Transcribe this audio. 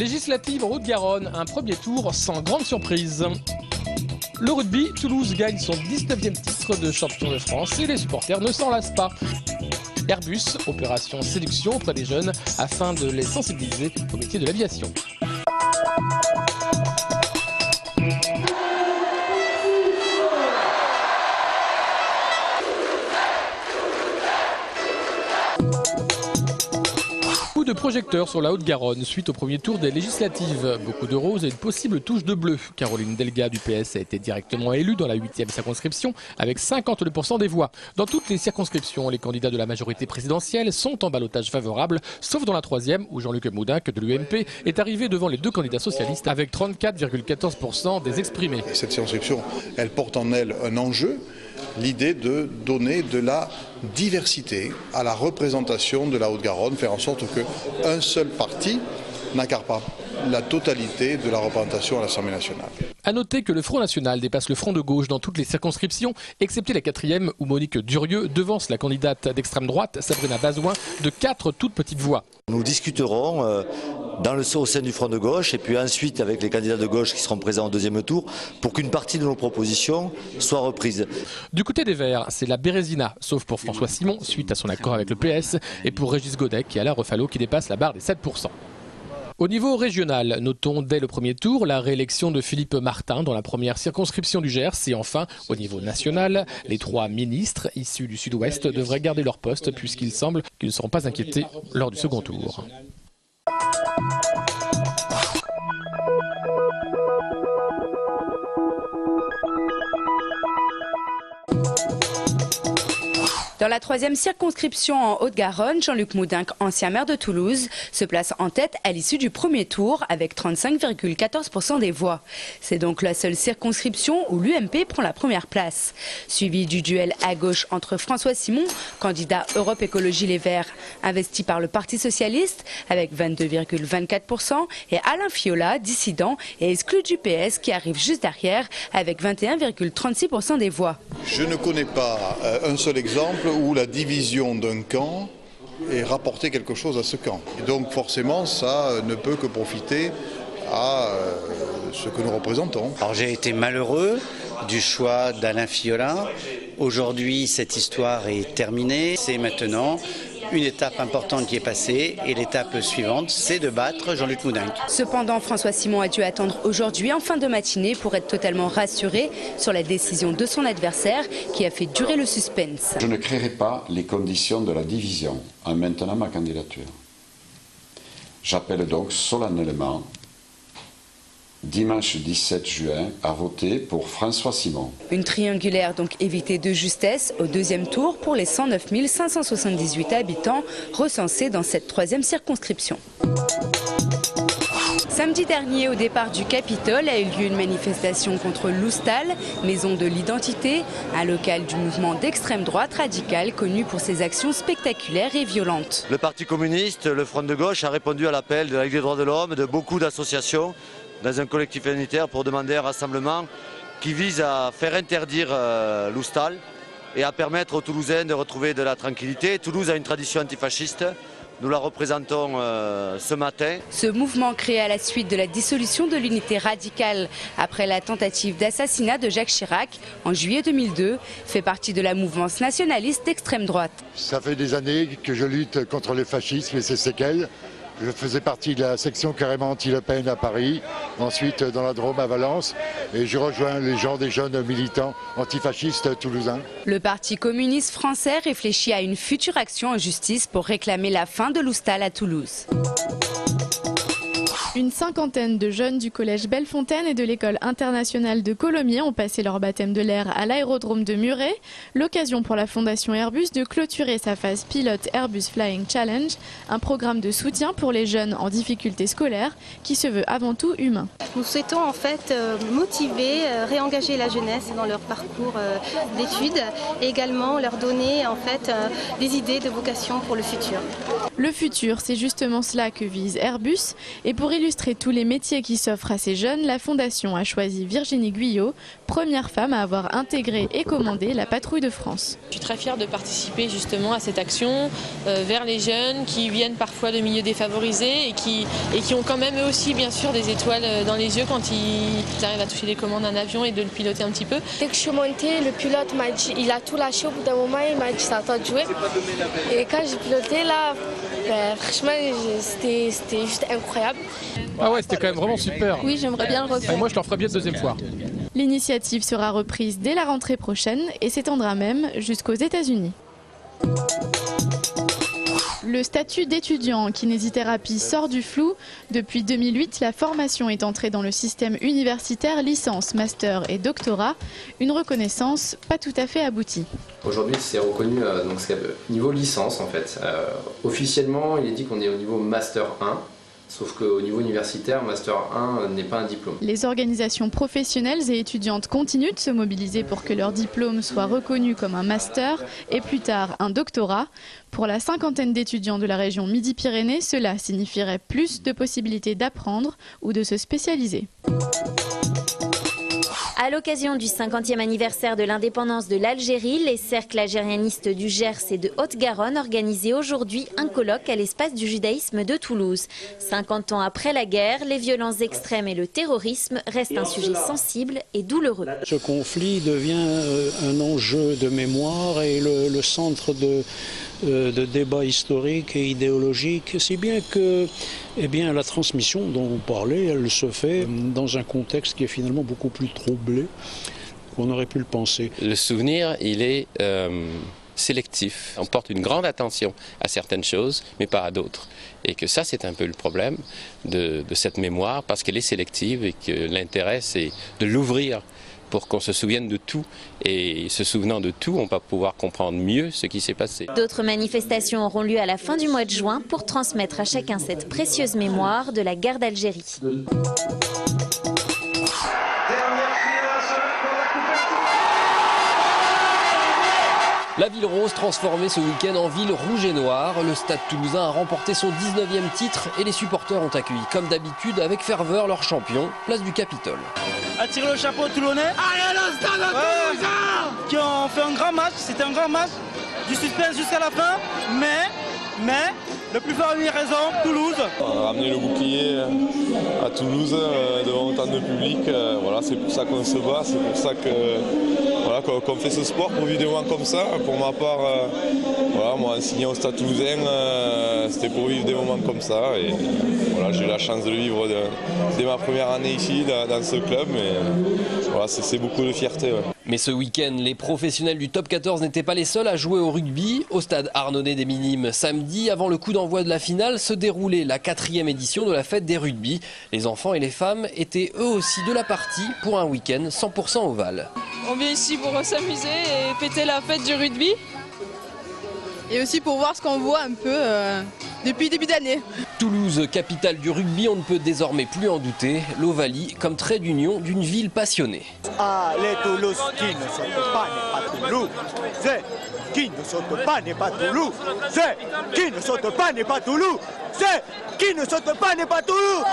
Législative en Haute-Garonne, un premier tour sans grande surprise. Le rugby, Toulouse gagne son 19e titre de champion de France et les supporters ne s'en lassent pas. Airbus, opération séduction auprès des jeunes afin de les sensibiliser au métier de l'aviation. Coup de projecteur sur la Haute-Garonne suite au premier tour des législatives. Beaucoup de roses et une possible touche de bleu. Caroline Delga du PS a été directement élue dans la 8e circonscription avec 52% des voix. Dans toutes les circonscriptions, les candidats de la majorité présidentielle sont en ballottage favorable, sauf dans la 3e où Jean-Luc Moudenc de l'UMP est arrivé devant les deux candidats socialistes avec 34,14% des exprimés. Cette circonscription, elle porte en elle un enjeu. L'idée de donner de la diversité à la représentation de la Haute-Garonne, faire en sorte qu'un seul parti n'accapare pas la totalité de la représentation à l'Assemblée nationale. A noter que le Front National dépasse le Front de gauche dans toutes les circonscriptions, excepté la 4e où Monique Durieux devance la candidate d'extrême droite, Sabrina Bazoin, de 4 toutes petites voix. Nous discuterons au sein du Front de gauche et puis ensuite avec les candidats de gauche qui seront présents au deuxième tour pour qu'une partie de nos propositions soit reprise. Du côté des Verts, c'est la Bérésina, sauf pour François Simon, suite à son accord avec le PS, et pour Régis Godec et Alain Refalo qui dépasse la barre des 7%. Au niveau régional, notons dès le premier tour la réélection de Philippe Martin dans la première circonscription du Gers. Et enfin, au niveau national, les 3 ministres issus du Sud-Ouest devraient garder leur poste puisqu'il semble qu'ils ne seront pas inquiétés lors du second tour. Dans la 3e circonscription en Haute-Garonne, Jean-Luc Moudenc, ancien maire de Toulouse, se place en tête à l'issue du premier tour avec 35,14% des voix. C'est donc la seule circonscription où l'UMP prend la première place. Suivi du duel à gauche entre François Simon, candidat Europe Écologie Les Verts, investi par le Parti Socialiste avec 22,24%, et Alain Fiola, dissident et exclu du PS qui arrive juste derrière avec 21,36% des voix. Je ne connais pas un seul exemple où la division d'un camp ait rapporté quelque chose à ce camp. Et donc forcément, ça ne peut que profiter à ce que nous représentons. Alors j'ai été malheureux du choix d'Alain Fiola. Aujourd'hui, cette histoire est terminée. C'est maintenant une étape importante qui est passée et l'étape suivante, c'est de battre Jean-Luc Moudenc. Cependant, François Simon a dû attendre aujourd'hui en fin de matinée pour être totalement rassuré sur la décision de son adversaire qui a fait durer le suspense. Je ne créerai pas les conditions de la division en maintenant ma candidature. J'appelle donc solennellement dimanche 17 juin à voter pour François Simon. Une triangulaire donc évitée de justesse au deuxième tour pour les 109 578 habitants recensés dans cette 3e circonscription. Samedi dernier, au départ du Capitole, a eu lieu une manifestation contre l'Oustal, maison de l'identité, un local du mouvement d'extrême droite radicale connu pour ses actions spectaculaires et violentes. Le Parti communiste, le Front de gauche a répondu à l'appel de la Ligue des droits de l'homme, de beaucoup d'associations dans un collectif unitaire pour demander un rassemblement qui vise à faire interdire l'Oustal et à permettre aux Toulousains de retrouver de la tranquillité. Toulouse a une tradition antifasciste. Nous la représentons ce matin. Ce mouvement créé à la suite de la dissolution de l'unité radicale après la tentative d'assassinat de Jacques Chirac en juillet 2002 fait partie de la mouvance nationaliste d'extrême droite. Ça fait des années que je lutte contre le fascisme et ses séquelles. Je faisais partie de la section carrément anti-Le Pen à Paris, ensuite dans la Drôme à Valence, et je rejoins les gens des jeunes militants antifascistes toulousains. Le Parti communiste français réfléchit à une future action en justice pour réclamer la fin de l'Oustal à Toulouse. Une cinquantaine de jeunes du collège Bellefontaine et de l'école internationale de Colomiers ont passé leur baptême de l'air à l'aérodrome de Muret. L'occasion pour la fondation Airbus de clôturer sa phase pilote Airbus Flying Challenge, un programme de soutien pour les jeunes en difficulté scolaire qui se veut avant tout humain. Nous souhaitons en fait motiver, réengager la jeunesse dans leur parcours d'études et également leur donner en fait des idées de vocation pour le futur. Le futur, c'est justement cela que vise Airbus. Et pour illustrer tous les métiers qui s'offrent à ces jeunes, la Fondation a choisi Virginie Guyot, première femme à avoir intégré et commandé la patrouille de France. Je suis très fière de participer justement à cette action vers les jeunes qui viennent parfois de milieux défavorisés et qui ont quand même eux aussi bien sûr des étoiles dans les yeux quand ils arrivent à toucher les commandes d'un avion et de le piloter un petit peu. Dès que je suis montée, le pilote m'a dit, il a tout lâché au bout d'un moment, il m'a dit c'est à toi de jouer. Et quand j'ai piloté là, franchement c'était juste incroyable. Ah ouais, c'était quand même vraiment super. Oui, j'aimerais bien le refaire. Moi je le referais bien une deuxième fois. L'initiative sera reprise dès la rentrée prochaine et s'étendra même jusqu'aux États-Unis. Le statut d'étudiant en kinésithérapie sort du flou. Depuis 2008, la formation est entrée dans le système universitaire licence, master et doctorat. Une reconnaissance pas tout à fait aboutie. Aujourd'hui, c'est reconnu donc c'est niveau licence en fait. Officiellement, il est dit qu'on est au niveau master 1. Sauf qu'au niveau universitaire, Master 1 n'est pas un diplôme. Les organisations professionnelles et étudiantes continuent de se mobiliser pour que leur diplôme soit reconnu comme un master et plus tard un doctorat. Pour la cinquantaine d'étudiants de la région Midi-Pyrénées, cela signifierait plus de possibilités d'apprendre ou de se spécialiser. À l'occasion du 50e anniversaire de l'indépendance de l'Algérie, les cercles algérianistes du Gers et de Haute-Garonne organisaient aujourd'hui un colloque à l'espace du judaïsme de Toulouse. 50 ans après la guerre, les violences extrêmes et le terrorisme restent un sujet sensible et douloureux. Ce conflit devient un enjeu de mémoire et le centre de débats historiques et idéologiques, si bien que la transmission dont vous parlez, elle se fait dans un contexte qui est finalement beaucoup plus troublé qu'on aurait pu le penser. Le souvenir, il est sélectif. On porte une grande attention à certaines choses, mais pas à d'autres. Et que ça, c'est un peu le problème de cette mémoire, parce qu'elle est sélective et que l'intérêt, c'est de l'ouvrir pour qu'on se souvienne de tout. Et se souvenant de tout, on va pouvoir comprendre mieux ce qui s'est passé. D'autres manifestations auront lieu à la fin du mois de juin pour transmettre à chacun cette précieuse mémoire de la guerre d'Algérie. La ville rose transformée ce week-end en ville rouge et noire. Le Stade Toulousain a remporté son 19e titre et les supporters ont accueilli comme d'habitude avec ferveur leur champion, place du Capitole. Attirer le chapeau toulonnais. Allez le Stade Toulousain qui ont fait un grand match, c'était un grand match, du suspense jusqu'à la fin, mais le plus fort a eu raison, Toulouse. On a ramené le bouclier à Toulouse devant autant de public. Voilà, c'est pour ça qu'on se bat, c'est pour ça qu'on fait ce sport pour vivre des moments comme ça. Pour ma part, moi en signant au Stade Toulousain, c'était pour vivre des moments comme ça. Et voilà, j'ai eu la chance de le vivre dès ma première année ici dans ce club. Mais voilà, c'est beaucoup de fierté. Ouais. Mais ce week-end, les professionnels du top 14 n'étaient pas les seuls à jouer au rugby. Au stade Arnonnet des Minimes, samedi, avant le coup d'envoi de la finale, se déroulait la 4e édition de la fête des rugby. Les enfants et les femmes étaient eux aussi de la partie pour un week-end 100% ovale. On vient ici pour s'amuser et fêter la fête du rugby. Et aussi pour voir ce qu'on voit un peu depuis le début d'année. Toulouse, capitale du rugby, on ne peut désormais plus en douter. L'Ovalie comme trait d'union d'une ville passionnée. Allez Toulouse, qui ne saute pas n'est pas Toulouse. Qui ne saute pas n'est pas Toulouse. Qui ne saute pas n'est pas Toulouse. Qui ne saute pas n'est pas Toulouse.